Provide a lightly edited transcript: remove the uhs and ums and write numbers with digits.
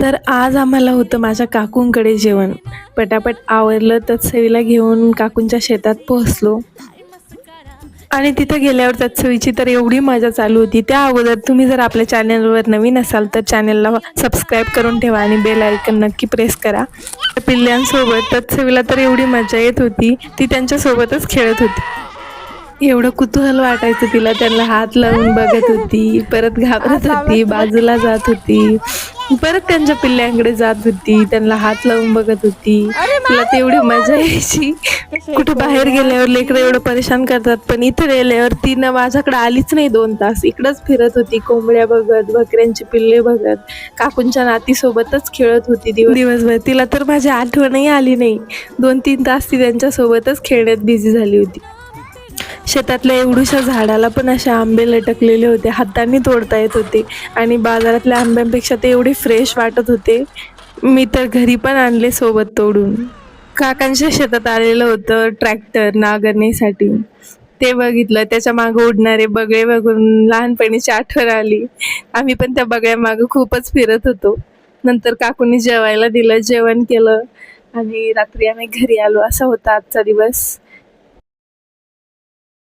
तर आज आम्हाला होतं माझ्या काकूंकडे जेवण. पटापट आवरलं, तत्सवीला घेऊन काकूंच्या शेतात पोहोचलो आणि तिथं गेल्यावर तत्सवीची तर एवढी मजा चालू होती. त्या अगोदर तुम्ही जर आपल्या चॅनलवर नवीन असाल तर चॅनलला सबस्क्राईब करून ठेवा आणि बेल आयकन नक्की प्रेस करा. पिल्ल्यांसोबत तत्सवीला तर एवढी मजा येत होती, ती त्यांच्यासोबतच खेळत होती. एवढं कुतूहल वाटायचं तिला, त्यांना हात लावून बघत होती, परत घाबरत होती, बाजूला जात होती, परत त्यांच्या पिल्ल्यांकडे जात होती, त्यांना हात लावून बघत होती. तिला तेवढी मजा यायची. कुठे बाहेर गेल्यावर लेकरं एवढं परेशान करतात, पण इथं गेल्यावर ती ना माझ्याकडे आलीच नाही. 2 तास इकडंच फिरत होती, कोंबड्या बघत, बकऱ्यांची पिल्ले बघत, काकूंच्या नातीसोबतच खेळत होती दिवसभर. तिला तर माझी आठवणही आली नाही. 2-3 तास ती त्यांच्यासोबतच खेळण्यात बिझी झाली होती. शेतातल्या एवढूशा झाडाला पण असे आंबे लटकलेले होते, हातांनी तोडता येत होते आणि बाजारातल्या आंब्यांपेक्षा ते एवढे फ्रेश वाटत होते. मी तर घरी पण आणले सोबत तोडून. काकांच्या शेतात आलेलं होतं ट्रॅक्टर नांगरणीसाठी. ते बघितलं, त्याच्या मागं उडणारे बगळे बघून लहानपणीची आठवण आली. आम्ही पण त्या बगळ्यामागं खूपच फिरत होतो. नंतर काकूंनी जेवायला दिलं, जेवण केलं आणि रात्री आम्ही घरी आलो. असा होता आजचा दिवस.